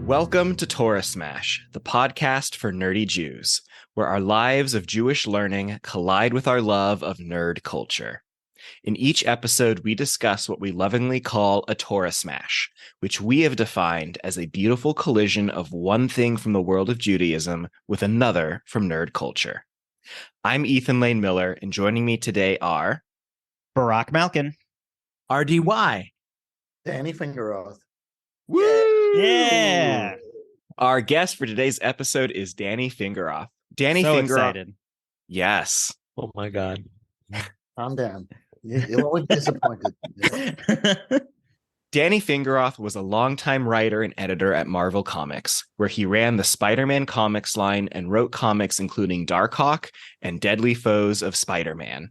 Welcome to Torah Smash, the podcast for nerdy Jews, where our lives of Jewish learning collide with our love of nerd culture. In each episode, we discuss what we lovingly call a Torah Smash, which we have defined as a beautiful collision of one thing from the world of Judaism with another from nerd culture. I'm Ethan Lane Miller, and joining me today are Barack Malkin, RDY, Danny Fingeroth. Woo! Yeah. Our guest for today's episode is Danny Fingeroth. Danny so Fingeroth. Excited. Yes. Oh my God. Calm down. You'll always be disappointed. Danny Fingeroth was a longtime writer and editor at Marvel Comics, where he ran the Spider-Man comics line and wrote comics including Darkhawk and Deadly Foes of Spider-Man.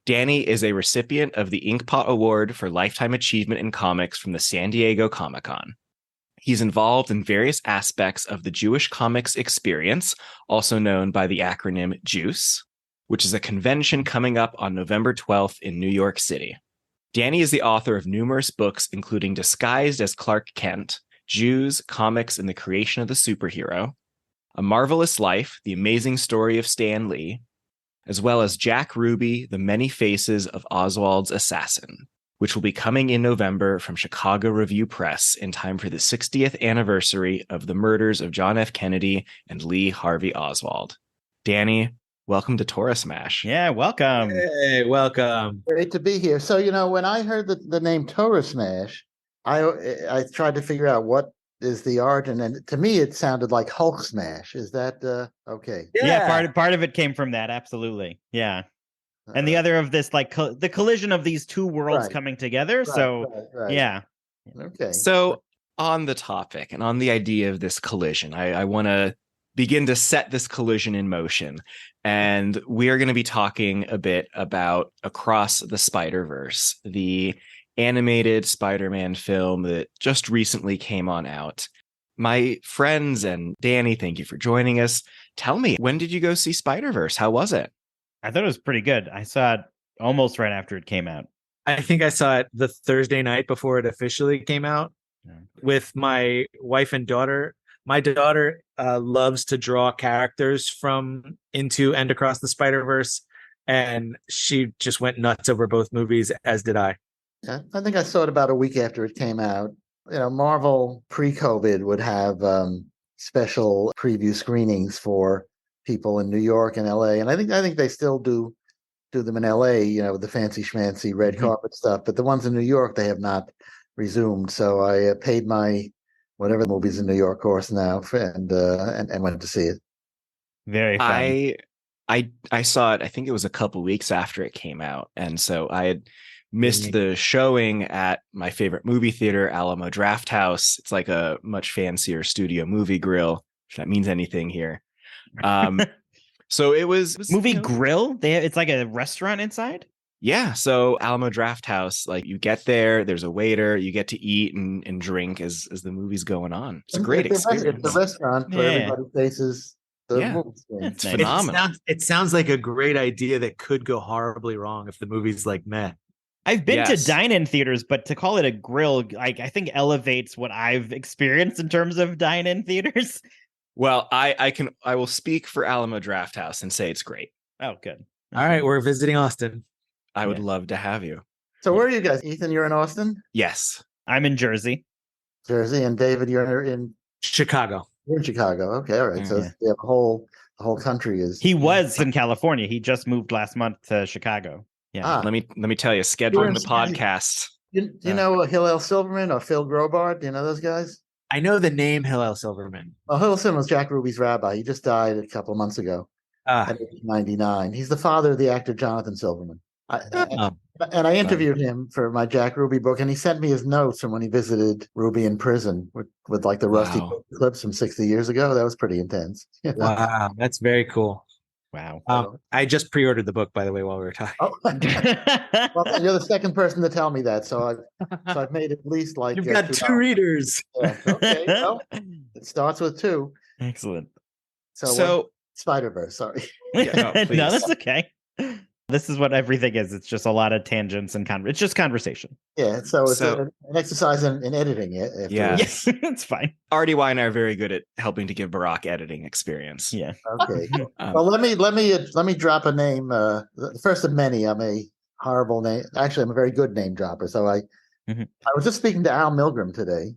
Danny is a recipient of the Inkpot Award for Lifetime Achievement in Comics from the San Diego Comic-Con. He's involved in various aspects of the Jewish comics experience, also known by the acronym JUICE, which is a convention coming up on November 12th in New York City. Danny is the author of numerous books, including Disguised as Clark Kent, Jews, Comics, and the Creation of the Superhero, A Marvelous Life, The Amazing Story of Stan Lee, as well as Jack Ruby, The Many Faces of Oswald's Assassin, which will be coming in November from Chicago Review Press in time for the 60th anniversary of the murders of John F. Kennedy and Lee Harvey Oswald. Danny, welcome to Torah Smash. Yeah, welcome. Hey, welcome. Great to be here. So, when I heard the name Torah Smash, I tried to figure out what is the origin, and to me it sounded like Hulk Smash. Is that okay? Yeah, part of it came from that, absolutely. Yeah. And the other of this, like the collision of these two worlds coming together. Right. Yeah. Okay. So on the topic and on the idea of this collision, I want to begin to set this collision in motion. And we are going to be talking a bit about Across the Spider-Verse, the animated Spider-Man film that just recently came on out. My friends and Danny, thank you for joining us. Tell me, when did you go see Spider-Verse? How was it? I thought it was pretty good. I saw it almost right after it came out. I think I saw it the Thursday night before it officially came out with my wife and daughter. My daughter loves to draw characters from Into and Across the Spider-Verse, and she just went nuts over both movies, as did I. Yeah, I think I saw it about a week after it came out. Marvel pre-COVID would have special preview screenings for people in New York and LA, and I think they still do them in LA, with the fancy schmancy red carpet stuff. But the ones in New York, they have not resumed. So I paid my whatever movies in New York course now, and went to see it. Very fun. I saw it. I think it was a couple weeks after it came out, and so I had missed the showing at my favorite movie theater, Alamo Drafthouse. It's like a much fancier studio movie grill, if that means anything here. So it was movie grill. It's like a restaurant inside. Yeah. So Alamo Drafthouse, like you get there, there's a waiter, you get to eat and drink as the movie's going on. It's a great experience. It's a restaurant where everybody faces the movie screen. It's phenomenal. It sounds like a great idea that could go horribly wrong if the movie's like meh. I've been to dine-in theaters, but to call it a grill, I think elevates what I've experienced in terms of dine-in theaters. Well, I will speak for Alamo Drafthouse and say it's great. Oh, good. All right, we're visiting Austin. I would love to have you. So where are you guys? Ethan, you're in Austin? Yes. I'm in Jersey. And David, you're in Chicago. You're in Chicago. Okay, all right. So the whole country is. He was in California. He just moved last month to Chicago. Yeah. Let me tell you, scheduling the podcast. You know Hillel Silverman or Phil Grobart? Do you know those guys? I know the name Hillel Silverman. Well, Hillel Silverman was Jack Ruby's rabbi. He just died a couple of months ago at age 99. He's the father of the actor Jonathan Silverman. And I interviewed him for my Jack Ruby book, and he sent me his notes from when he visited Ruby in prison with like the rusty clips from 60 years ago. That was pretty intense. Wow, that's very cool. Wow. I just pre-ordered the book, by the way, while we were talking. Oh. Well, you're the second person to tell me that, so I've made at least like you've got two readers. Yeah. Okay, well, it starts with two. Excellent. So Spider-Verse. Sorry. Yeah, no, that's okay. This is what everything is. It's just a lot of tangents and it's just conversation. Yeah, so it's So- an exercise in editing it. Yeah. Yes, it's fine. Artie Y and I are very good at helping to give Barack editing experience. Yeah. Okay. Um, Well, let me drop a name. The first of many. I'm a horrible name. Actually, I'm a very good name dropper. So Mhm. I was just speaking to Al Milgrom today,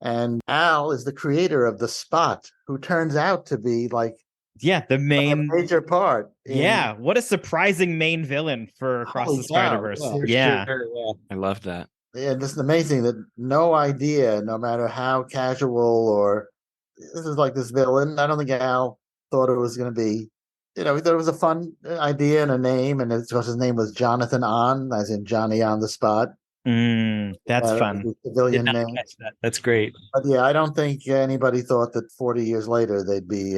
and Al is the creator of The Spot, who turns out to be like Yeah, the a main. major part. Yeah, what a surprising main villain for Across Holy the Spider-Verse. cow, Yeah. Sure, yeah. I love that. And it's amazing that no idea, no matter how casual or this is like this villain. I don't think Al thought it was going to be, he thought it was a fun idea and a name, and of course his name was Jonathan On, as in Johnny on the Spot. That's That was fun. his civilian Did not name. catch that. That's great. But yeah, I don't think anybody thought that 40 years later they'd be,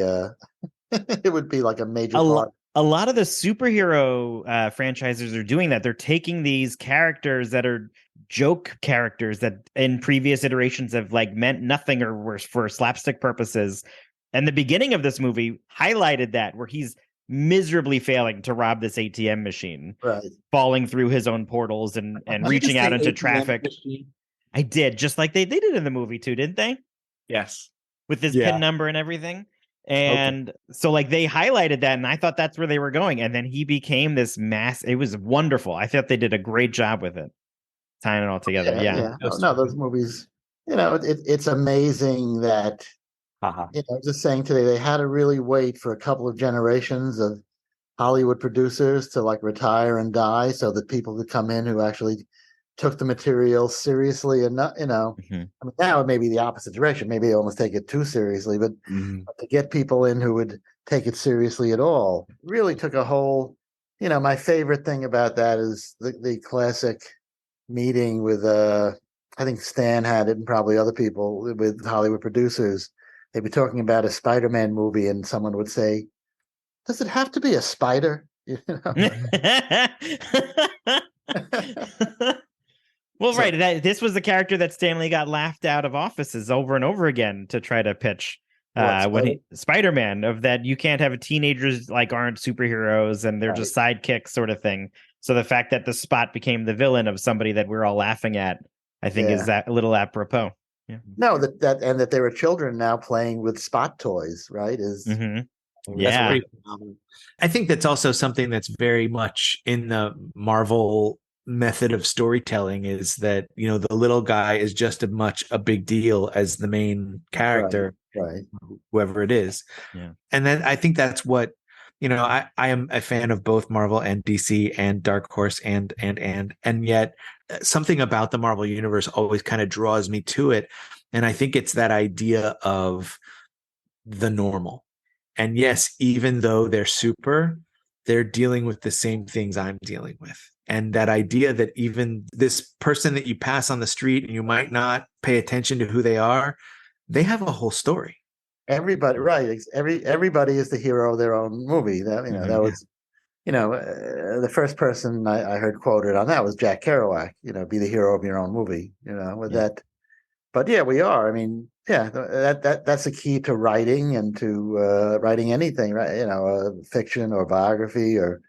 it would be like a major part. A lot of the superhero franchises are doing that. They're taking these characters that are joke characters that in previous iterations have like meant nothing or were for slapstick purposes. And the beginning of this movie highlighted that, where he's miserably failing to rob this ATM machine, Right. falling through his own portals and reaching out into traffic. I did, just like they did in the movie too, didn't they? Yes. With his Yeah. PIN number and everything. And so like they highlighted that, and I thought that's where they were going. And then he became this mass. It was wonderful. I thought they did a great job with it, tying it all together. Yeah. No, those movies, it's amazing that, just saying today, they had to really wait for a couple of generations of Hollywood producers to like retire and die so that people could come in who actually took the material seriously and not, Mhm. I mean, now it may be the opposite direction. Maybe they almost take it too seriously, but to get people in who would take it seriously at all really took a whole, my favorite thing about that is the classic meeting with, I think Stan had it and probably other people with Hollywood producers. They'd be talking about a Spider-Man movie and someone would say, does it have to be a spider? Well, right. This was the character that Stanley got laughed out of offices over and over again to try to pitch. When Spider-Man, of that you can't have teenagers like aren't superheroes and they're just sidekicks sort of thing. So the fact that the Spot became the villain of somebody that we're all laughing at, I think is that a little apropos. Yeah. No, that there are children now playing with Spot toys, right? Yeah. I think that's also something that's very much in the Marvel method of storytelling, is that the little guy is just as much a big deal as the main character, right. Whoever it is. Yeah. And then I think that's what I am a fan of both Marvel and DC and Dark Horse and yet something about the Marvel universe always kind of draws me to it, and I think it's that idea of the normal. And yes, even though they're super, they're dealing with the same things I'm dealing with. And that idea that even this person that you pass on the street and you might not pay attention to who they are, they have a whole story. Everybody, right? Everybody is the hero of their own movie. That that was, the first person I heard quoted on that was Jack Kerouac. Be the hero of your own movie. With that. But yeah, we are. I mean, yeah, that's the key to writing and to writing anything, right? Fiction or biography or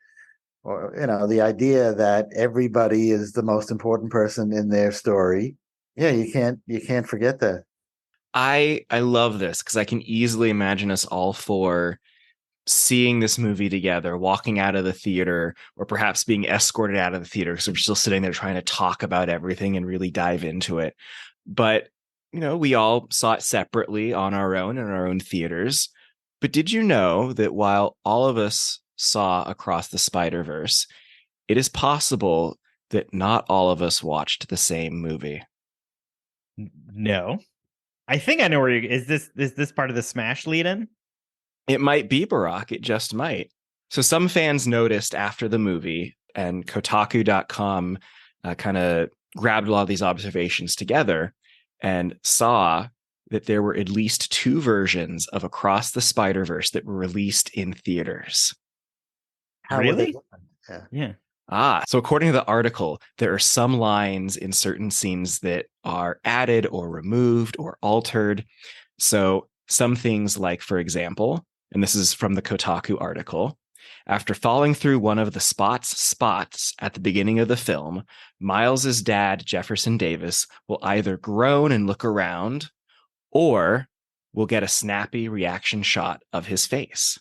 the idea that everybody is the most important person in their story. Yeah, you can't forget that. I love this because I can easily imagine us all four seeing this movie together, walking out of the theater, or perhaps being escorted out of the theater because we're still sitting there trying to talk about everything and really dive into it. But we all saw it separately on our own in our own theaters. But did you know that while all of us saw Across the Spider-Verse, it is possible that not all of us watched the same movie? No. I think I know where is this part of the Smash lead-in? It might be, Barack. It just might. So some fans noticed after the movie, and Kotaku.com kind of grabbed a lot of these observations together and saw that there were at least 2 versions of Across the Spider-Verse that were released in theaters. How Really? Yeah. So according to the article, there are some lines in certain scenes that are added or removed or altered. So some things like, for example, and this is from the Kotaku article, After falling through one of the spots at the beginning of the film, Miles's dad, Jefferson Davis, will either groan and look around, or we'll get a snappy reaction shot of his face.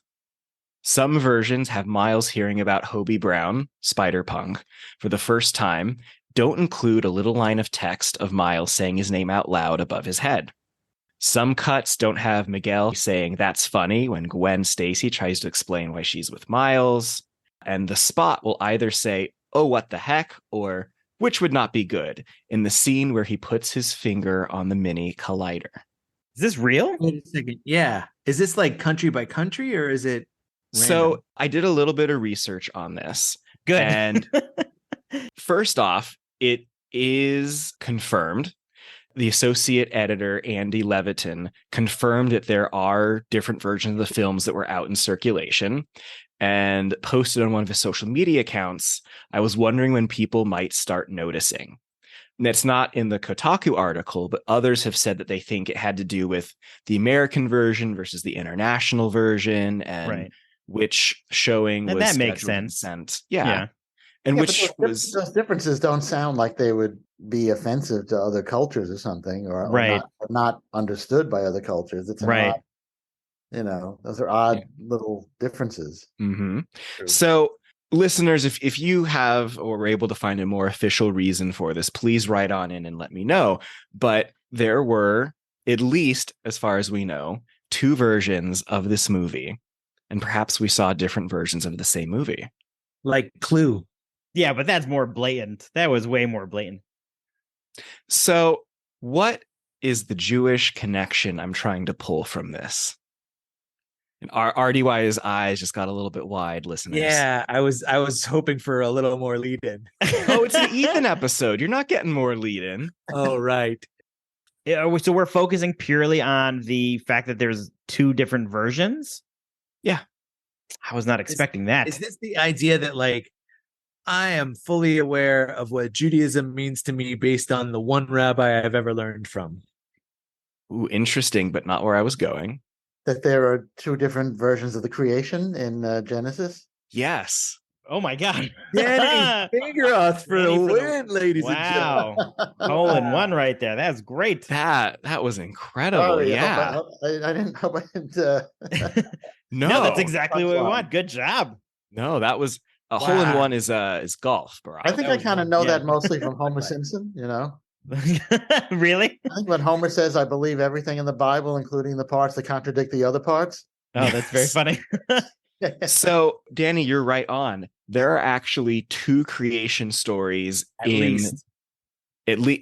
Some versions have Miles hearing about Hobie Brown, Spider-Punk, for the first time, don't include a little line of text of Miles saying his name out loud above his head. Some cuts don't have Miguel saying that's funny when Gwen Stacy tries to explain why she's with Miles. And the spot will either say, oh, what the heck, or which would not be good, in the scene where he puts his finger on the mini collider. Is this real? Wait a second. Yeah. Is this like country by country, or is it random? So I did a little bit of research on this. Good. And first off, it is confirmed. The associate editor, Andy Levitin, confirmed that there are different versions of the films that were out in circulation and posted on one of his social media accounts. I was wondering when people might start noticing. And that's not in the Kotaku article, but others have said that they think it had to do with the American version versus the international version, and which showing and was that makes scheduled and sense. sent. Yeah. And which was those differences don't sound like they would be offensive to other cultures or something, or not understood by other cultures. It's an odd, those are odd little differences. Mm-hmm. So listeners, if you have or were able to find a more official reason for this, please write on in and let me know. But there were, at least as far as we know, 2 versions of this movie. And perhaps we saw different versions of the same movie. Like Clue. Yeah, but that's more blatant. That was way more blatant. So what is the Jewish connection I'm trying to pull from this? And RDY's eyes just got a little bit wide, listeners. Yeah, I was hoping for a little more lead in. Oh, it's an Ethan episode. You're not getting more lead in. Oh, right. Yeah, so we're focusing purely on the fact that there's 2 different versions? Yeah. I was not expecting that. Is this the idea that, like, I am fully aware of what Judaism means to me based on the one rabbi I've ever learned from? Ooh, interesting, but not where I was going. That there are 2 different versions of the creation in Genesis? Yes. Oh my God. Danny Fingeroth for the win, ladies and gentlemen. Wow. Hole in one right there. That's great. That was incredible. Oh, yeah. I didn't hope I didn't. No, that's exactly what we want. Good job. No, that was a hole in one is golf, Barack. I think I kind of know that mostly from Homer Simpson, Really? I think when Homer says, I believe everything in the Bible, including the parts that contradict the other parts. Oh, that's very funny. So, Danny, you're right on. There are actually 2 creation stories at least.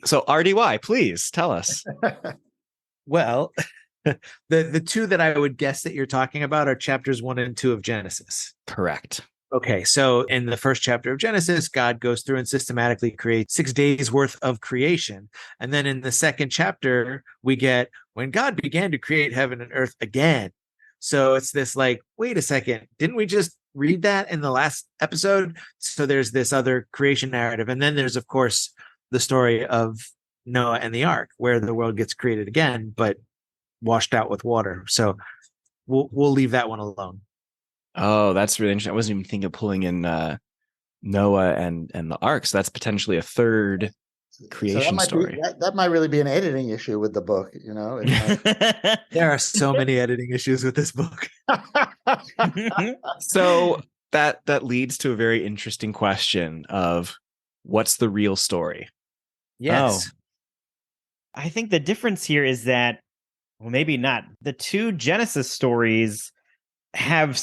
So, RDY, please tell us. Well, the 2 that I would guess that you're talking about are chapters 1 and 2 of Genesis. Correct. Okay, so in the first chapter of Genesis, God goes through and systematically creates 6 days worth of creation. And then in the second chapter, we get when God began to create heaven and earth again. So it's this like, wait a second, didn't we just read that in the last episode? So there's this other creation narrative. And then there's, of course, the story of Noah and the ark, where the world gets created again, but washed out with water. So we'll leave that one alone. Oh, that's really interesting. I wasn't even thinking of pulling in Noah and the ark. So that's potentially a third creation story. That might really be an editing issue with the book, There are so many editing issues with this book. So that leads to a very interesting question of what's the real story? Yes. Oh. I think the difference here is that, well, maybe not. The 2 Genesis stories have,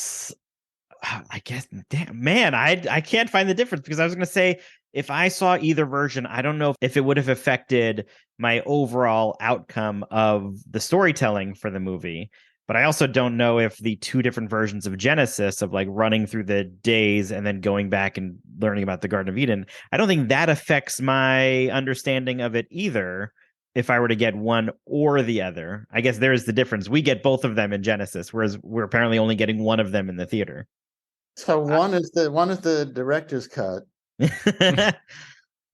I guess, damn, man, I can't find the difference, because I was going to say, if I saw either version, I don't know if it would have affected my overall outcome of the storytelling for the movie. But I also don't know if the 2 different versions of Genesis, of like running through the days and then going back and learning about the Garden of Eden, I don't think that affects my understanding of it either. If I were to get one or the other, I guess there is the difference. We get both of them in Genesis, whereas we're apparently only getting one of them in the theater. So one is the director's cut.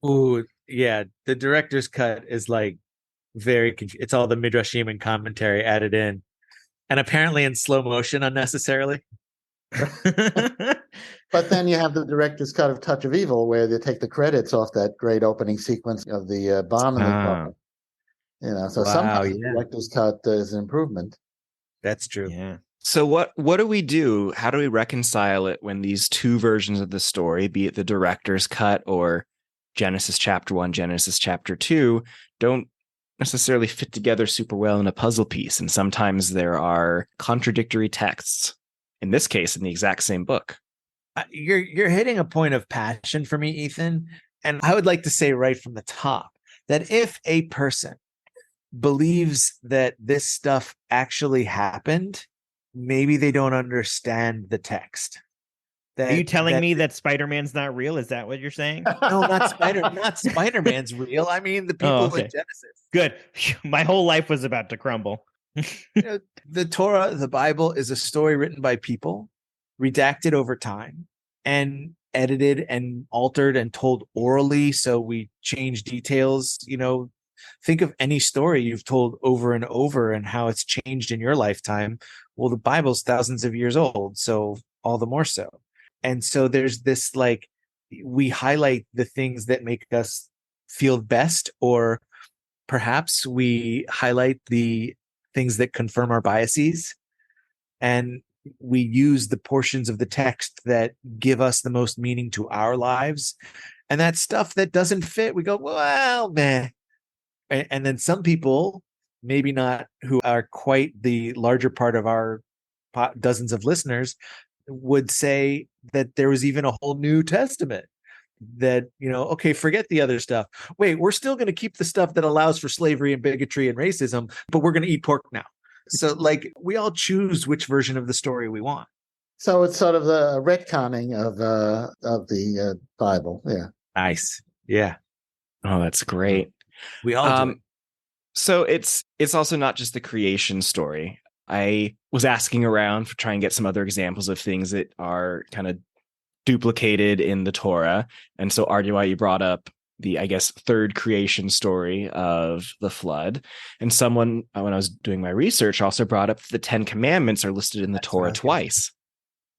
Ooh, yeah. The director's cut is like very it's all the Midrashim and commentary added in, and apparently in slow motion unnecessarily. But then you have the director's cut of Touch of Evil, where they take the credits off that great opening sequence of the bomb in the car. So sometimes the director's cut is an improvement. That's true. Yeah. So what do we do? How do we reconcile it when these two versions of the story, be it the director's cut or Genesis chapter 1, Genesis chapter 2, don't necessarily fit together super well in a puzzle piece, and sometimes there are contradictory texts, in this case in the exact same book? You're hitting a point of passion for me, Ethan, and I would like to say right from the top that if a person believes that this stuff actually happened, maybe they don't understand the text. Are you telling me that Spider-Man's not real? Is that what you're saying? No, not Spider-Man's real. I mean, the people in Genesis. Good. My whole life was about to crumble. The Torah, the Bible, is a story written by people, redacted over time, and edited and altered and told orally. So we change details. Think of any story you've told over and over and how it's changed in your lifetime. Well, the Bible's thousands of years old, so all the more so. And so there's this, we highlight the things that make us feel best, or perhaps we highlight the things that confirm our biases. And we use the portions of the text that give us the most meaning to our lives. And that stuff that doesn't fit, we go, well, man. And then some people, maybe not who are quite the larger part of our dozens of listeners, would say that there was even a whole New Testament that, okay, forget the other stuff. Wait, we're still going to keep the stuff that allows for slavery and bigotry and racism, but we're going to eat pork now. So we all choose which version of the story we want. So it's sort of the retconning of the Bible. Yeah. Nice. Yeah. Oh, that's great. We all do it. So it's also not just the creation story. I was asking around for trying to get some other examples of things that are kind of duplicated in the Torah. And so RDY, you brought up the, I guess, third creation story of the flood. And someone, when I was doing my research, also brought up the 10 Commandments are listed in the Torah twice.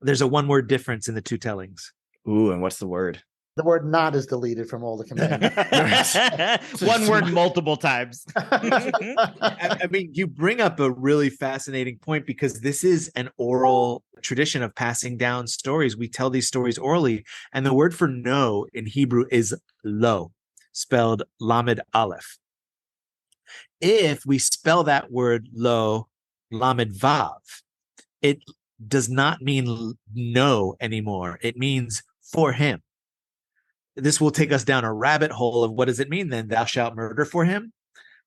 There's a one-word difference in the two tellings. Ooh, and what's the word? The word "not" is deleted from all the commandments. One word multiple times. I mean, you bring up a really fascinating point, because this is an oral tradition of passing down stories. We tell these stories orally, and the word for "no" in Hebrew is lo, spelled lamed aleph. If we spell that word lo, lamed vav, it does not mean no anymore. It means for him. This will take us down a rabbit hole of what does it mean then? Thou shalt murder for him.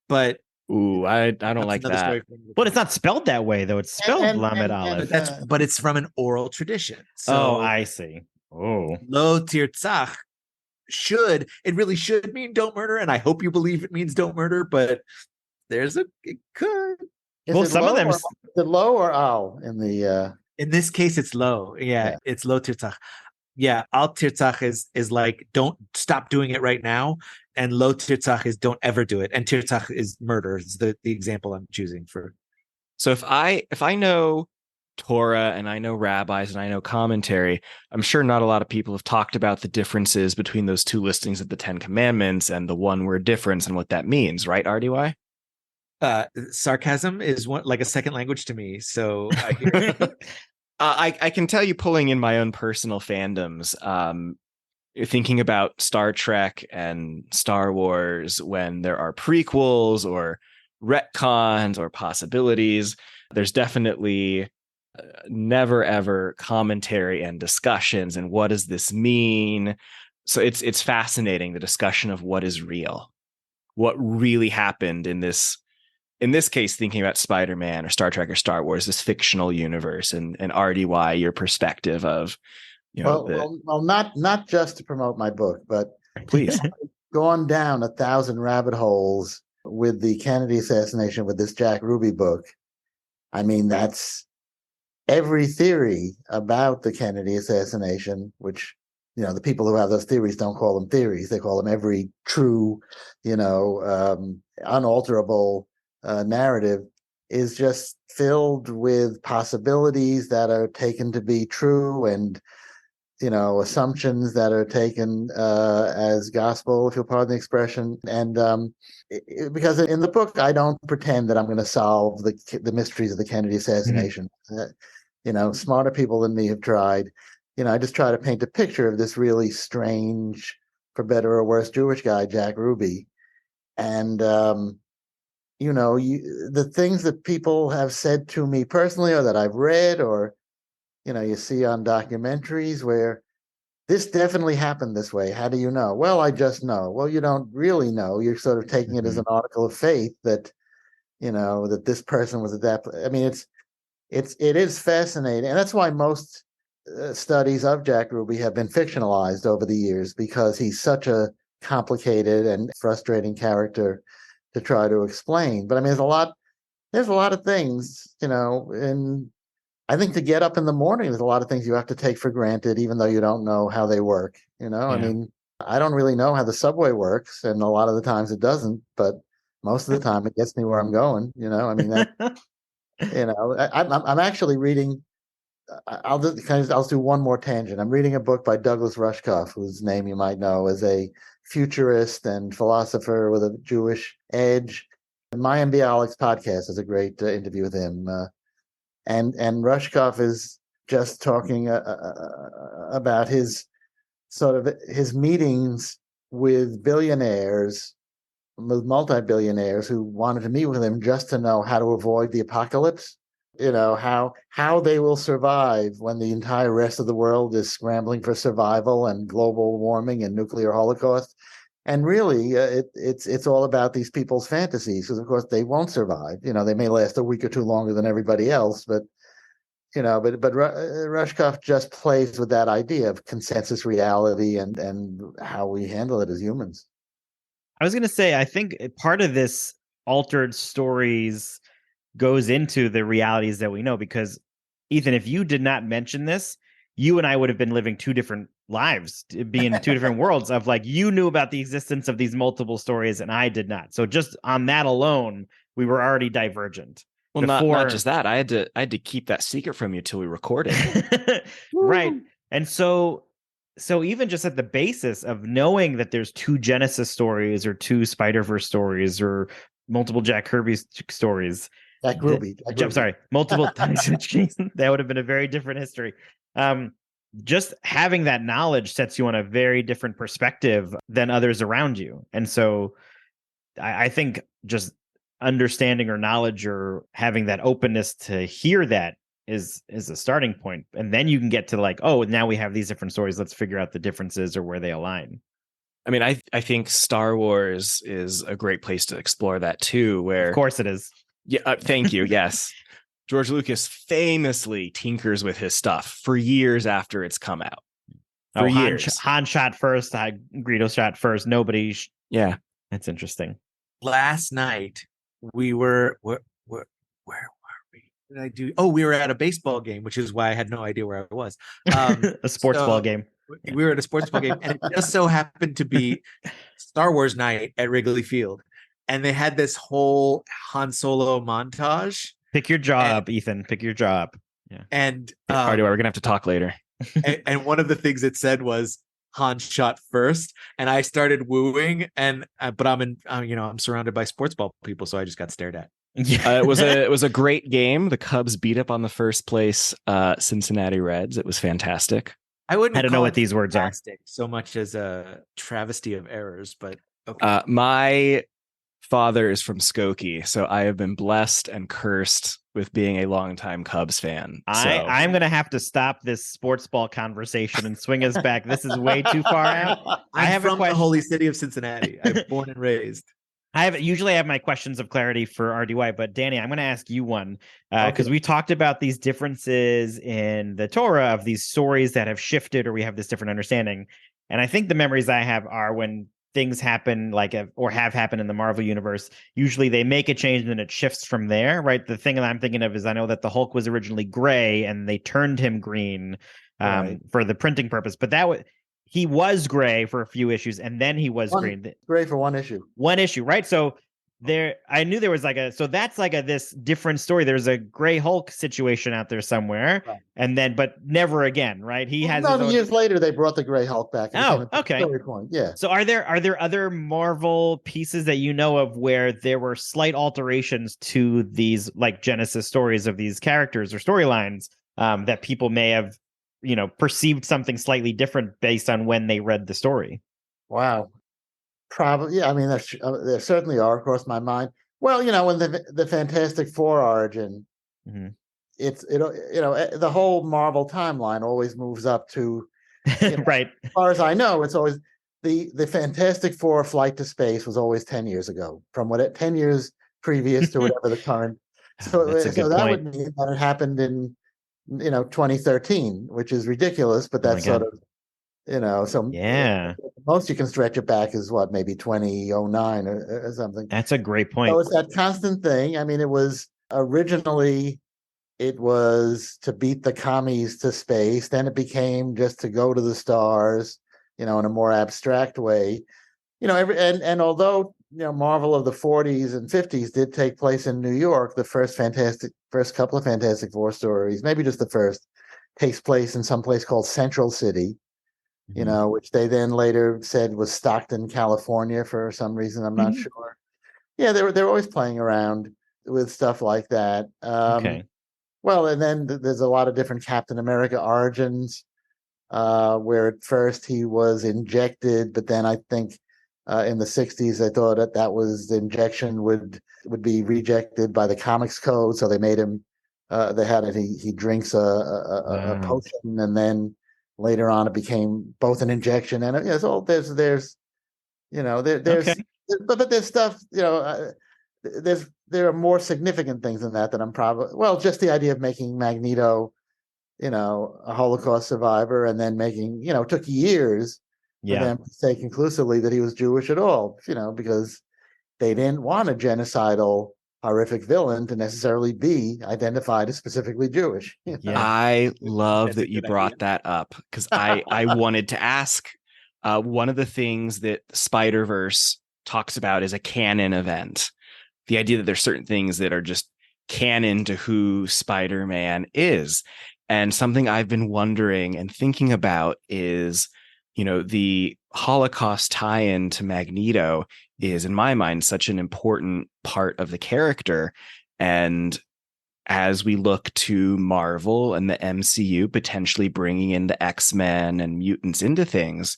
But I don't like that. But it's not spelled that way, though. It's spelled lamed aleph. But it's from an oral tradition. So I see. Oh, lo tirtzach it really should mean don't murder, and I hope you believe it means don't murder. But it could. Some of them. Is it low or al in the? In this case, it's low. Yeah. It's lo tirtzach. Yeah, al tirtzach is like don't stop doing it right now, and lo tirtzach is don't ever do it, and tirtzach is murder. Is the example I'm choosing for. So if I know Torah and I know rabbis and I know commentary, I'm sure not a lot of people have talked about the differences between those two listings of the 10 Commandments and the one word difference and what that means, right, RDY? Sarcasm is like a second language to me, so I hear it. I can tell you, pulling in my own personal fandoms, thinking about Star Trek and Star Wars, when there are prequels or retcons or possibilities, there's definitely never ever commentary and discussions and what does this mean. So it's fascinating, the discussion of what is real, what really happened in this case, thinking about Spider-Man or Star Trek or Star Wars, this fictional universe, and RDY, your perspective of, not just to promote my book, but please, gone down 1,000 rabbit holes with the Kennedy assassination with this Jack Ruby book. I mean, that's every theory about the Kennedy assassination, which, the people who have those theories don't call them theories. They call them every true, unalterable narrative is just filled with possibilities that are taken to be true, and assumptions that are taken as gospel, if you'll pardon the expression. And because in the book, I don't pretend that I'm going to solve the mysteries of the Kennedy assassination. Smarter people than me have tried. I just try to paint a picture of this really strange, for better or worse, Jewish guy, Jack Ruby. And, the things that people have said to me personally, or that I've read, or, you see on documentaries where this definitely happened this way. How do you know? Well, I just know. Well, you don't really know. You're sort of taking it as an article of faith that, that this person was at that. I mean, it is fascinating. And that's why most studies of Jack Ruby have been fictionalized over the years, because he's such a complicated and frustrating character to try to explain. But I mean, there's a lot of things, and I think to get up in the morning, there's a lot of things you have to take for granted, even though you don't know how they work. I mean, I don't really know how the subway works, and a lot of the times it doesn't, but most of the time it gets me where I'm going. I mean, I'm actually reading. I'll do one more tangent. I'm reading a book by Douglas Rushkoff, whose name you might know as a futurist and philosopher with a Jewish edge. My MBAlex podcast is a great interview with him. And Rushkoff is just talking about his meetings with billionaires, with multi-billionaires who wanted to meet with him just to know how to avoid the apocalypse. How they will survive when the entire rest of the world is scrambling for survival and global warming and nuclear holocaust. And really, it's all about these people's fantasies, because of course they won't survive. They may last a week or two longer than everybody else, but Rushkoff just plays with that idea of consensus reality and how we handle it as humans. I was going to say, I think part of this altered stories goes into the realities that we know, because Ethan, if you did not mention this, you and I would have been living two different lives, being in two different worlds of you knew about the existence of these multiple stories and I did not. So just on that alone, we were already divergent. Well, not just that. I had to keep that secret from you till we recorded. Right. And so even just at the basis of knowing that there's two Genesis stories or two Spider-Verse stories or multiple Jack Kirby stories, Jack Ruby. Sorry, multiple times. That would have been a very different history. Just having that knowledge sets you on a very different perspective than others around you. And so I think just understanding or knowledge or having that openness to hear that is a starting point. And then you can get to oh, now we have these different stories. Let's figure out the differences or where they align. I mean, I think Star Wars is a great place to explore that too, where of course it is. Yeah, thank you. Yes. George Lucas famously tinkers with his stuff for years after it's come out. For years. Han shot first, Greedo shot first. Nobody. Yeah. That's interesting. Last night, we were, where were we? What did I do? Oh, we were at a baseball game, which is why I had no idea where I was. A sports ball game. We were at a sports ball game, and it just so happened to be Star Wars night at Wrigley Field. And they had this whole Han Solo montage. Pick your jaw up, Ethan. Pick your jaw up. Yeah. And we're gonna have to talk later. and one of the things it said was Han shot first, and I started wooing. And but I'm surrounded by sports ball people, so I just got stared at. It was a great game. The Cubs beat up on the first place Cincinnati Reds. It was fantastic. I don't know what these words are so much as a travesty of errors, but okay. My father is from Skokie, so I have been blessed and cursed with being a longtime Cubs fan. I'm going to have to stop this sports ball conversation and swing us back. This is way too far out. I'm from the holy city of Cincinnati. I'm born and raised. Usually I have my questions of clarity for RDY, but Danny, I'm going to ask you one because we talked about these differences in the Torah of these stories that have shifted or we have this different understanding. And I think the memories I have are when things happen or have happened in the Marvel universe, usually they make a change and then it shifts from there, right? The thing that I'm thinking of is I know that the Hulk was originally gray and they turned him green for the printing purpose, but he was gray for a few issues and then he was green. Gray for one issue. One issue, right? So I knew there was so that's this different story. There's a Gray Hulk situation out there somewhere, Right. and then but never again, right? He has his own... years later they brought the Gray Hulk back. Okay. Story point. Yeah. So are there other Marvel pieces that you know of where there were slight alterations to these Genesis stories of these characters or storylines that people may have perceived something slightly different based on when they read the story? Wow. Probably, yeah. I mean, there certainly are across my mind. Well, when the Fantastic Four origin, mm-hmm. The whole Marvel timeline always moves up to, right. As far as I know, it's always the Fantastic Four flight to space was always 10 years ago, from 10 years previous to whatever the current. So that would mean that it happened in 2013, which is ridiculous, but that's sort of. So yeah, most you can stretch it back is maybe 2009 or something. That's a great point. So it's that constant thing. I mean, it was originally to beat the commies to space. Then it became just to go to the stars, in a more abstract way. And although Marvel of the 40s and 50s did take place in New York, the first couple of Fantastic Four stories, maybe just the first, takes place in some place called Central City. Which they then later said was Stockton, California, for some reason. I'm not sure. Yeah, they're always playing around with stuff like that. Okay. Well, and then there's a lot of different Captain America origins, where at first he was injected, but then I think in the 60s they thought that was the injection would be rejected by the comics code, so they made him. They had it. He drinks a potion, and then. Later on, it became both an injection and there's but there's stuff, there are more significant things than that I'm probably, just the idea of making Magneto, a Holocaust survivor, and then making, it took years for them to say conclusively that he was Jewish at all, because they didn't want a genocidal horrific villain to necessarily be identified as specifically Jewish. I love that you brought that up, because I wanted to ask. One of the things that Spider-Verse talks about is a canon event. The idea that there's certain things that are just canon to who Spider-Man is. And something I've been wondering and thinking about is, the Holocaust tie-in to Magneto is, in my mind, such an important part of the character. And as we look to Marvel and the MCU potentially bringing in the X-Men and mutants into things,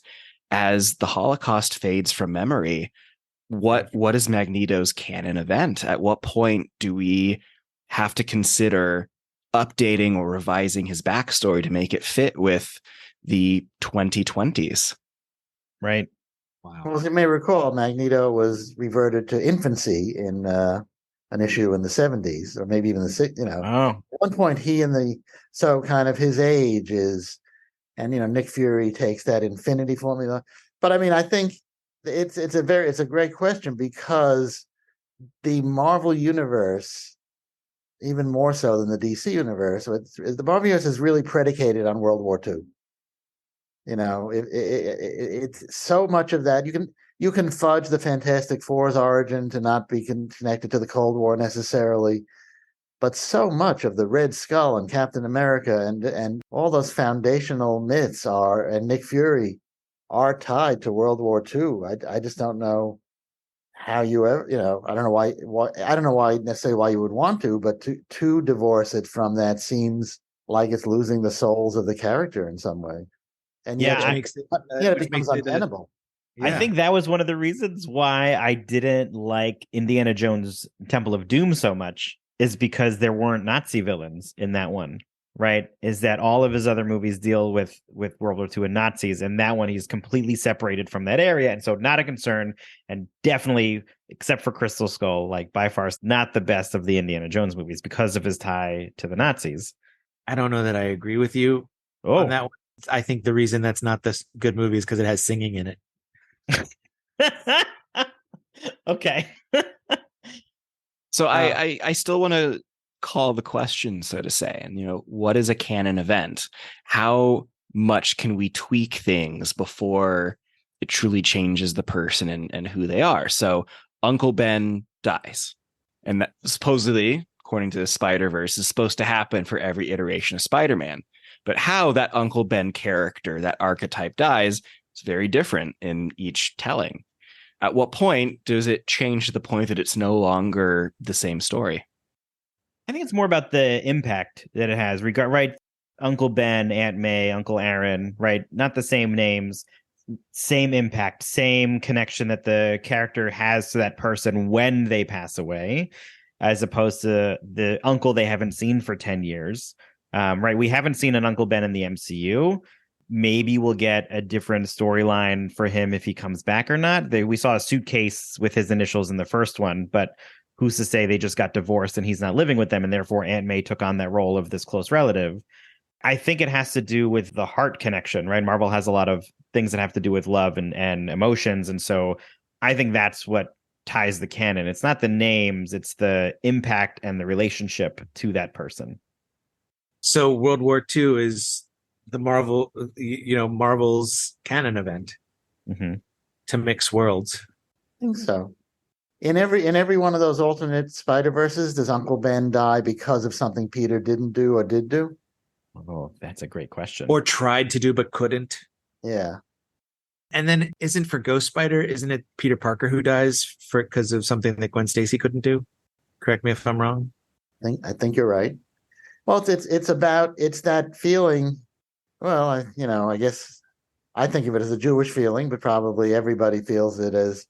as the Holocaust fades from memory, what is Magneto's canon event? At what point do we have to consider updating or revising his backstory to make it fit with the 2020s? Right. Wow. Well, as you may recall, Magneto was reverted to infancy in an issue in the 70s, or maybe even the 60s. At one point, so kind of his age is, and Nick Fury takes that infinity formula. But I mean, I think it's a great question, because the Marvel universe, even more so than the DC universe, the Marvel universe is really predicated on World War II. It's so much of that. You can fudge the Fantastic Four's origin to not be connected to the Cold War necessarily, but so much of the Red Skull and Captain America and all those foundational myths and Nick Fury are tied to World War II. I just don't know how you ever, I don't know why I don't know why necessarily why you would want to, but to divorce it from that seems like it's losing the souls of the character in some way. And yet it becomes untenable. I think that was one of the reasons why I didn't like Indiana Jones Temple of Doom so much, is because there weren't Nazi villains in that one, right? Is that all of his other movies deal with World War II and Nazis, and that one he's completely separated from that area, and so not a concern, and definitely, except for Crystal Skull, by far not the best of the Indiana Jones movies because of his tie to the Nazis. I don't know that I agree with you on that one. I think the reason that's not this good movie is because it has singing in it. Okay. So I still want to call the question, so to say, and what is a canon event? How much can we tweak things before it truly changes the person and who they are? So Uncle Ben dies. And that supposedly, according to the Spider-Verse, is supposed to happen for every iteration of Spider-Man. But how that Uncle Ben character, that archetype dies, is very different in each telling. At what point does it change to the point that it's no longer the same story? I think it's more about the impact that it has. Right? Uncle Ben, Aunt May, Uncle Aaron, right? Not the same names, same impact, same connection that the character has to that person when they pass away, as opposed to the uncle they haven't seen for 10 years. Right? We haven't seen an Uncle Ben in the MCU. Maybe we'll get a different storyline for him if he comes back or not. We saw a suitcase with his initials in the first one, but who's to say they just got divorced and he's not living with them, and therefore Aunt May took on that role of this close relative. I think it has to do with the heart connection, right? Marvel has a lot of things that have to do with love and emotions. And so I think that's what ties the canon. It's not the names, it's the impact and the relationship to that person. So World War II is the Marvel's canon event to mix worlds. I think so. In every one of those alternate Spider-Verses, does Uncle Ben die because of something Peter didn't do or did do? Oh, that's a great question. Or tried to do but couldn't. Yeah. And then isn't for Ghost Spider, isn't it Peter Parker who dies because of something that Gwen Stacy couldn't do? Correct me if I'm wrong. I think you're right. Well, it's that feeling. Well, I guess I think of it as a Jewish feeling, but probably everybody feels it as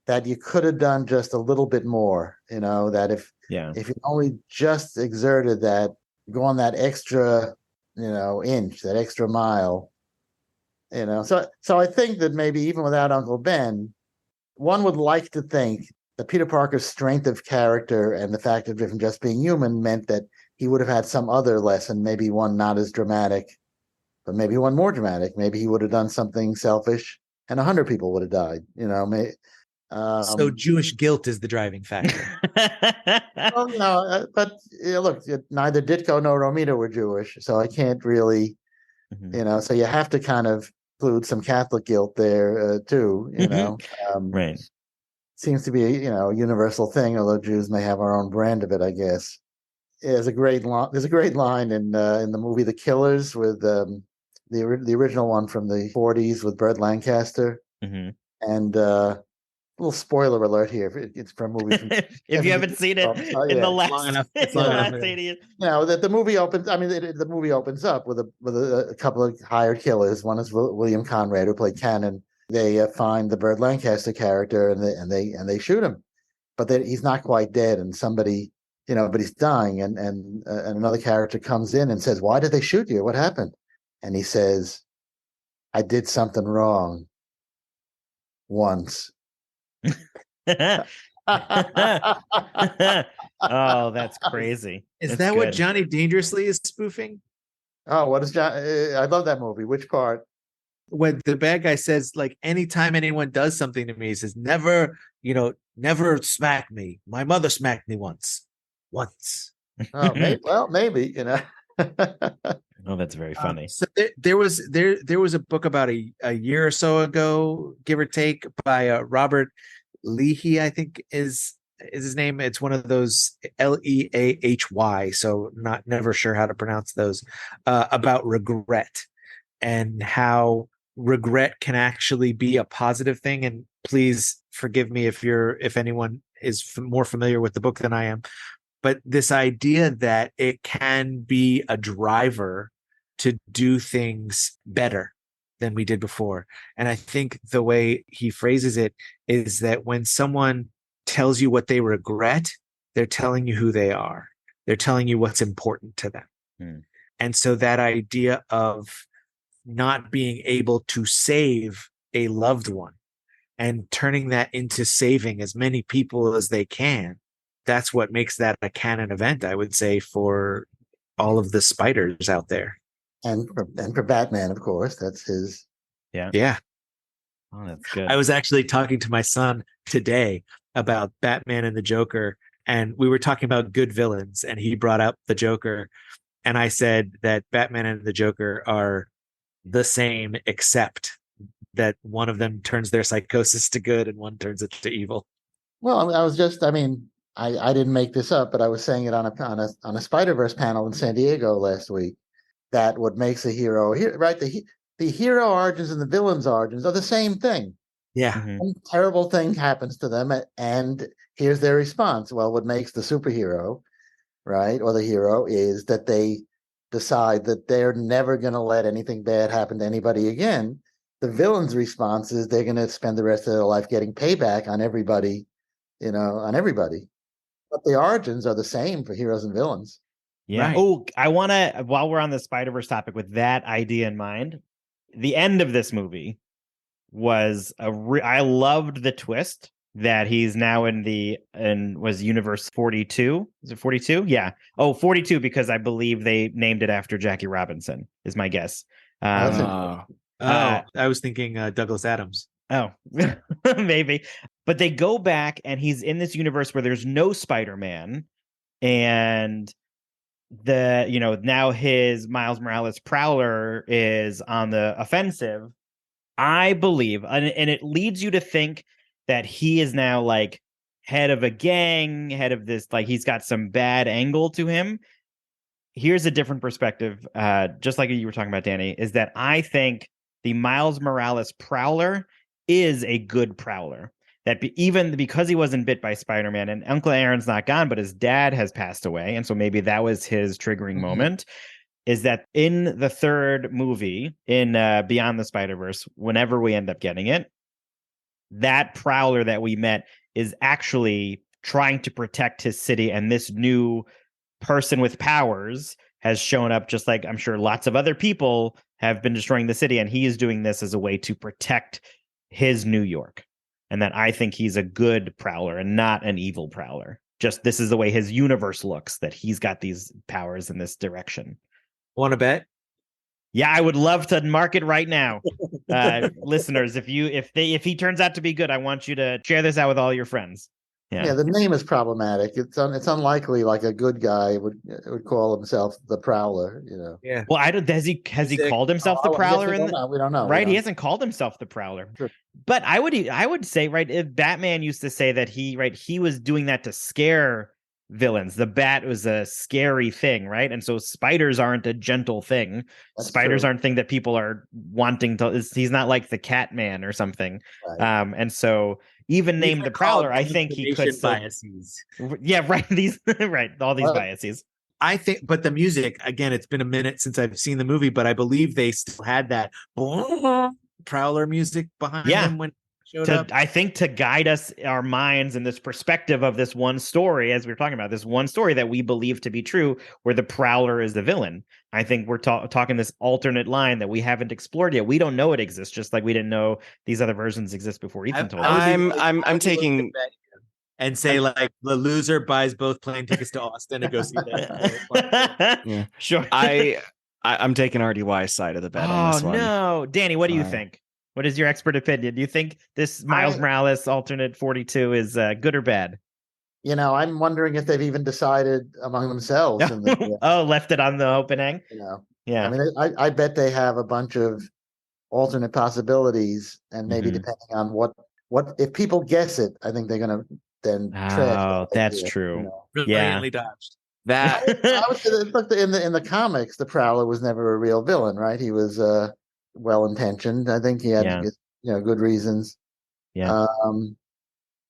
that you could have done just a little bit more. That if you only just exerted that, go on that extra, inch, that extra mile. So I think that maybe even without Uncle Ben, one would like to think that Peter Parker's strength of character and the fact of him just being human meant that he would have had some other lesson, maybe one not as dramatic, but maybe one more dramatic. Maybe he would have done something selfish and 100 people would have died. So Jewish guilt is the driving factor. Well, but look, neither Ditko nor Romita were Jewish, so I can't really, so you have to kind of include some Catholic guilt there too. Right. Seems to be a universal thing, although Jews may have our own brand of it, I guess. There's a great line in the movie The Killers with the original one from the 40s with Burt Lancaster, and little spoiler alert here. It's from a movie from if you haven't seen it in the last long enough, in the last 80 years. That the movie opens. I mean, the movie opens up with a couple of hired killers. One is William Conrad, who played Cannon. They find the Burt Lancaster character and they shoot him, but he's not quite dead. And somebody, but he's dying. And another character comes in and says, "Why did they shoot you? What happened?" And he says, "I did something wrong once." Oh, that's crazy. Is that what Johnny Dangerously is spoofing? Oh, what is John? I love that movie. Which part? When the bad guy says, like, anytime anyone does something to me, he says, never smack me. My mother smacked me once. Oh, maybe. Oh, that's very funny. So there was a book about a year or so ago, give or take, by Robert Leahy, I think is his name. It's one of those Leahy, so never sure how to pronounce those, about regret and how regret can actually be a positive thing. And please forgive me if anyone is more familiar with the book than I am, but this idea that it can be a driver to do things better than we did before. And I think the way he phrases it is that when someone tells you what they regret, they're telling you who they are. They're telling you what's important to them. And so that idea of not being able to save a loved one and turning that into saving as many people as they can, that's what makes that a canon event, I would say, for all of the spiders out there. And for Batman, of course, that's his. Yeah. Oh, that's good. I was actually talking to my son today about Batman and the Joker, and we were talking about good villains, and he brought up the Joker, and I said that Batman and the Joker are the same, except that one of them turns their psychosis to good and one turns it to evil. Well, I was just, I mean, I didn't make this up, but I was saying it on a Spider-Verse panel in San Diego last week. That what makes a hero, right? The hero origins and the villain's origins are the same thing. Yeah. Mhm. One terrible thing happens to them, and here's their response. Well, what makes the superhero, right, or the hero, is that they decide that they're never going to let anything bad happen to anybody again. The villain's response is they're going to spend the rest of their life getting payback on everybody, on everybody. But the origins are the same for heroes and villains. Yeah. Right. Oh, I want to, while we're on the Spider-Verse topic with that idea in mind, the end of this movie was I loved the twist that he's now was universe 42. Is it 42? Yeah. Oh, 42, because I believe they named it after Jackie Robinson, is my guess. Oh. I was thinking Douglas Adams. Oh, maybe. But they go back and he's in this universe where there's no Spider-Man, and now his Miles Morales Prowler is on the offensive. I believe, and it leads you to think that he is now like head of a gang, head of this, like he's got some bad angle to him. Here's a different perspective, just like you were talking about, Danny, is that I think the Miles Morales Prowler is a good Prowler. That even because he wasn't bit by Spider-Man, and Uncle Aaron's not gone, but his dad has passed away, and so maybe that was his triggering moment, is that in the third movie, in Beyond the Spider-Verse, whenever we end up getting it, that Prowler that we met is actually trying to protect his city, and this new person with powers has shown up, just like I'm sure lots of other people have been destroying the city, and he is doing this as a way to protect his New York. And that I think he's a good Prowler and not an evil Prowler. Just this is the way his universe looks, that he's got these powers in this direction. Want to bet? Yeah, I would love to mark it right now. Listeners, if he turns out to be good, I want you to share this out with all your friends. Yeah, the name is problematic. It's unlikely like a good guy would call himself the Prowler. Yeah. Well, has he called himself the Prowler? We don't know. Right, he hasn't called himself the Prowler. Sure. But I would say, right, if Batman used to say that he was doing that to scare villains. The bat was a scary thing, right? And so spiders aren't a gentle thing. That's Spiders true. aren't thing that people are wanting to. He's not like the Catman or something. Right. And so even named the Prowler, I think he could still, biases. Yeah, right. These right, all these biases. I think, but the music, again, it's been a minute since I've seen the movie, but I believe they still had that Prowler music behind them when showed up. I think to guide us, our minds, in this perspective of this one story, as we were talking about, this one story that we believe to be true, where the Prowler is the villain. I think we're talking this alternate line that we haven't explored yet. We don't know it exists, just like we didn't know these other versions exist before Ethan told us. I'm taking and say like the loser buys both plane tickets to Austin to go see that. Yeah, sure. I'm taking RDY's side of the bet on this one. Oh no, Danny, what do you think? What is your expert opinion? Do you think this Miles Morales alternate 42 is good or bad? I'm wondering if they've even decided among themselves. Left it on the opening. Yeah. I mean, I bet they have a bunch of alternate possibilities, and maybe depending on what if people guess it, I think they're gonna then trash. Oh, that's true. Brilliantly dodged. That I would say look, in the comics, the Prowler was never a real villain, right? He was well intentioned. I think he had good reasons. Yeah.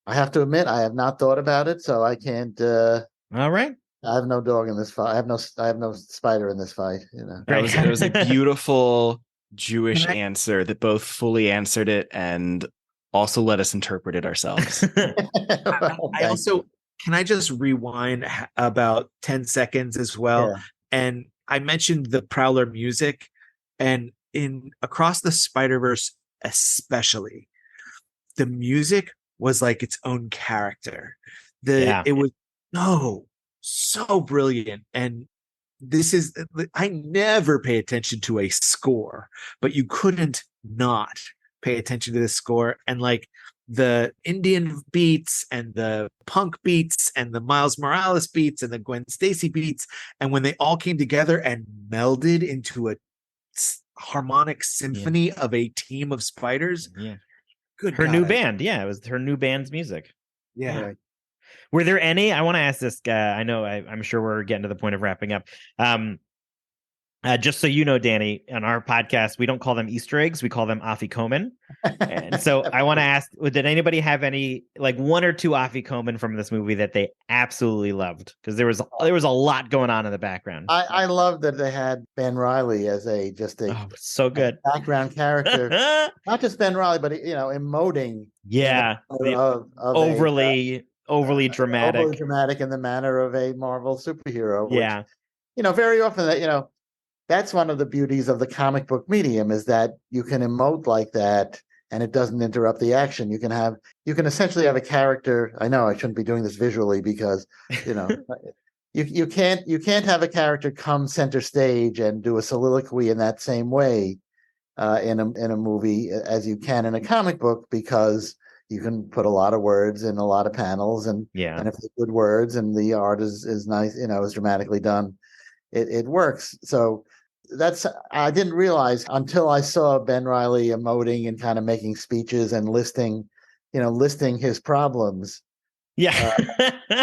I have to admit, I have not thought about it, so I can't. All right. I have no dog in this fight. I have no spider in this fight. It was a beautiful Jewish answer that both fully answered it and also let us interpret it ourselves. I also, can I just rewind about 10 seconds as well? Yeah. And I mentioned the Prowler music, and in Across the Spider-Verse especially, the music was like its own character. It was so brilliant. And I never pay attention to a score, but you couldn't not pay attention to this score. And like the Indian beats and the punk beats and the Miles Morales beats and the Gwen Stacy beats, and when they all came together and melded into a harmonic symphony of a team of spiders. Yeah. Good. Her new band. Yeah, it was her new band's music. Yeah. Right. Were there any? I want to ask this guy. I know. I'm sure we're getting to the point of wrapping up. Just so you know, Danny, on our podcast, we don't call them Easter eggs; we call them Afikomen. And so I want to ask: did anybody have any, like, one or two Afikomen from this movie that they absolutely loved? Because there was a lot going on in the background. I love that they had Ben Reilly as so good background character. Not just Ben Reilly, but emoting. Yeah, of overly dramatic. Overly dramatic in the manner of a Marvel superhero. Yeah. Which, very often that that's one of the beauties of the comic book medium, is that you can emote like that and it doesn't interrupt the action. You can essentially have a character. I know I shouldn't be doing this visually because you can't have a character come center stage and do a soliloquy in that same way in a movie as you can in a comic book, because you can put a lot of words in a lot of panels, and if they're good words and the art is nice, is dramatically done, it works. So I didn't realize until I saw Ben Reilly emoting and kind of making speeches and listing his problems. Yeah.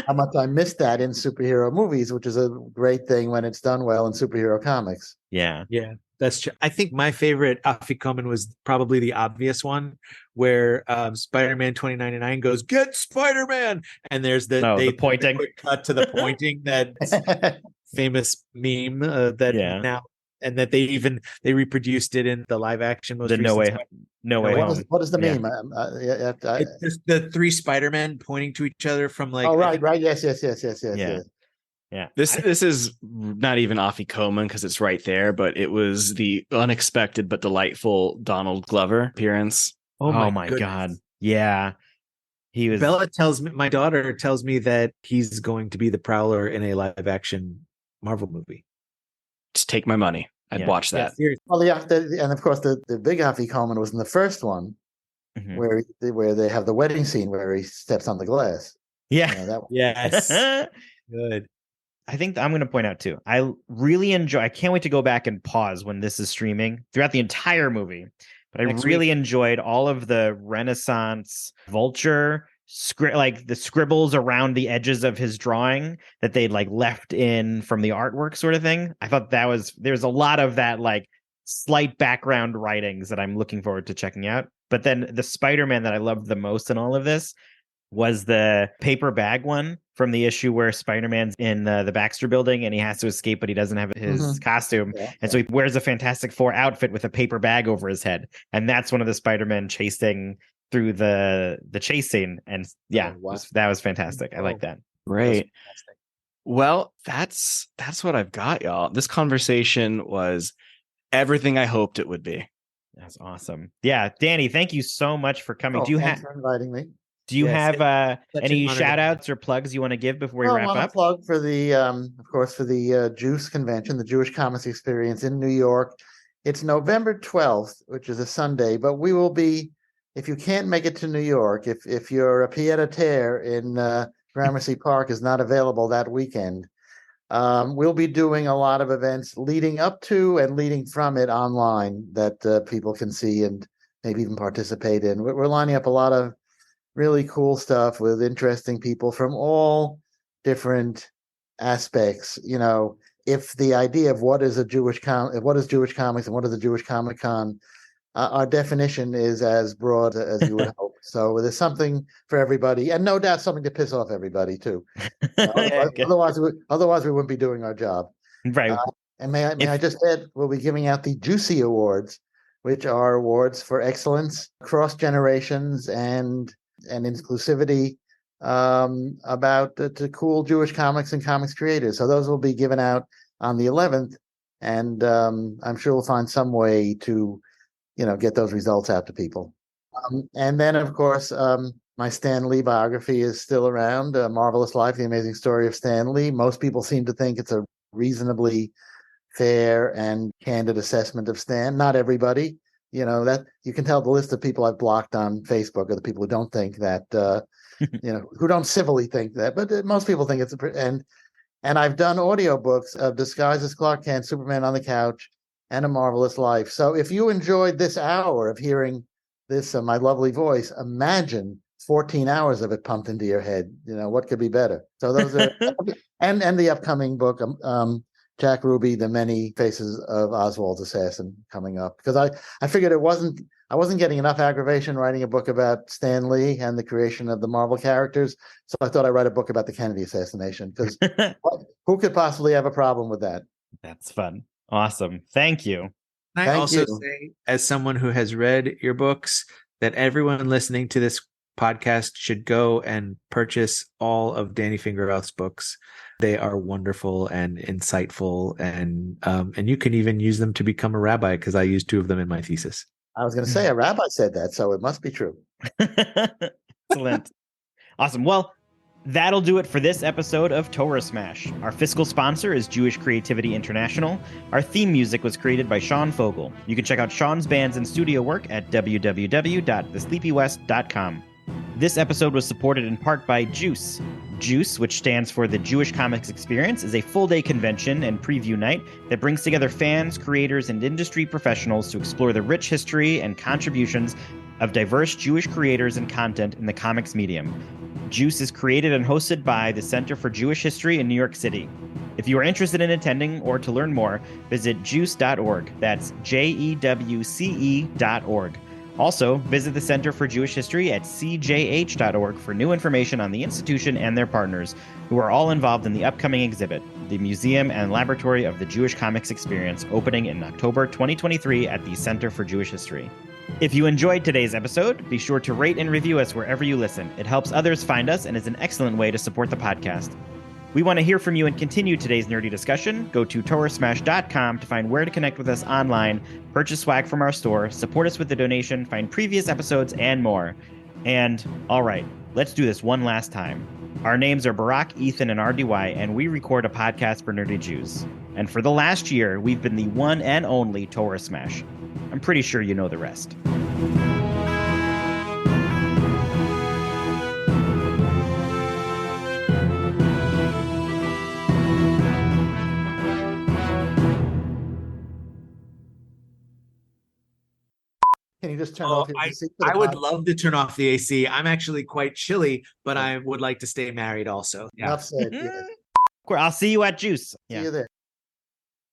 How much I missed that in superhero movies, which is a great thing when it's done well in superhero comics. Yeah. Yeah, that's true. I think my favorite Afikomen was probably the obvious one, where Spider-Man 2099 goes, "Get Spider-Man!" And there's the pointing. The cut to the pointing, that famous meme that now, and that they reproduced it in the live action most No Way Home. What is the meme? It's just the three Spider-Men pointing to each other from like. Oh, right. Yes. Yeah. This is not even Afikomen because it's right there, but it was the unexpected but delightful Donald Glover appearance. Oh my God. Yeah. He was. My daughter tells me that he's going to be the Prowler in a live action Marvel movie. Just take my money. I'd watch that. Yeah, well, and of course the big Afikomen was in the first one, where they have the wedding scene where he steps on the glass. Yeah. Yes. Good. I think I'm going to point out too, I really enjoy, I can't wait to go back and pause when this is streaming throughout the entire movie, but I really enjoyed all of the Renaissance Vulture like the scribbles around the edges of his drawing that they like left in from the artwork sort of thing. I thought there's a lot of that like slight background writings that I'm looking forward to checking out. But then the Spider-Man that I loved the most in all of this was the paper bag one from the issue where Spider-Man's in the Baxter building and he has to escape, but he doesn't have his costume. So he wears a Fantastic Four outfit with a paper bag over his head. And that's one of the Spider-Man chasing through the chase scene. And that was fantastic. I like that. Great. Well, that's what I've got, y'all. This conversation was everything I hoped it would be. That's awesome. Yeah, Danny, thank you so much for coming. Thanks for inviting me. Do you have any shout outs or plugs you want to give before we wrap up? I want to plug for the, of course, for the Juice Convention, the Jewish Comics Experience in New York. It's November 12th, which is a Sunday, but we will be, if you can't make it to New York, if your pied-à-terre in Gramercy Park is not available that weekend, we'll be doing a lot of events leading up to and leading from it online that people can see and maybe even participate in. We're lining up a lot of really cool stuff with interesting people from all different aspects. If the idea of what is Jewish comics and what is a Jewish Comic Con, our definition is as broad as you would hope. So there's something for everybody, and no doubt something to piss off everybody too. Otherwise we wouldn't be doing our job. Right. And may I just add, we'll be giving out the Juicy Awards, which are awards for excellence across generations and inclusivity about the cool Jewish comics and comics creators. So those will be given out on the 11th, and I'm sure we'll find some way to get those results out to people. And then, of course, my Stan Lee biography is still around, Marvelous Life, The Amazing Story of Stan Lee. Most people seem to think it's a reasonably fair and candid assessment of Stan. Not everybody. That you can tell the list of people I've blocked on Facebook are the people who don't think that, who don't civilly think that, but most people think it's and I've done audiobooks of Disguised as Clark Kent, Superman on the Couch, and A Marvelous Life. So if you enjoyed this hour of hearing this, my lovely voice, imagine 14 hours of it pumped into your head. What could be better? So those are, and the upcoming book, Jack Ruby, The Many Faces of Oswald's Assassin, coming up, because I figured I wasn't getting enough aggravation writing a book about Stan Lee and the creation of the Marvel characters. So I thought I'd write a book about the Kennedy assassination, because who could possibly have a problem with that? That's fun. Awesome. Thank you. Can I also say, as someone who has read your books, that everyone listening to this podcast should go and purchase all of Danny Fingeroth's books. They are wonderful and insightful, and you can even use them to become a rabbi, because I used 2 of them in my thesis. I was going to say a rabbi said that, so it must be true. Excellent. Awesome. Well, that'll do it for this episode of Torah Smash. Our fiscal sponsor is Jewish Creativity International. Our theme music was created by Sean Fogel. You can check out Sean's bands and studio work at www.thesleepywest.com. This episode was supported in part by Juice. Juice, which stands for the Jewish Comics Experience, is a full-day convention and preview night that brings together fans, creators, and industry professionals to explore the rich history and contributions of diverse Jewish creators and content in the comics medium. Juice is created and hosted by the Center for Jewish History in New York City. If you are interested in attending or to learn more, visit juice.org. That's JEWCE.org. Also, visit the Center for Jewish History at cjh.org for new information on the institution and their partners, who are all involved in the upcoming exhibit, the Museum and Laboratory of the Jewish Comics Experience, opening in October 2023 at the Center for Jewish History. If you enjoyed today's episode, be sure to rate and review us wherever you listen. It helps others find us and is an excellent way to support the podcast. We want to hear from you and continue today's nerdy discussion. Go to torahsmash.com to find where to connect with us online, purchase swag from our store, support us with a donation, find previous episodes, and more. And, all right, let's do this one last time. Our names are Barak, Ethan, and RDY, and we record a podcast for nerdy Jews. And for the last year, we've been the one and only Torah Smash. I'm pretty sure you know the rest. Can you just turn off your AC? I would love to turn off the AC. I'm actually quite chilly, but I would like to stay married also. Enough said. Yeah. I'll see you at Juice. See you there.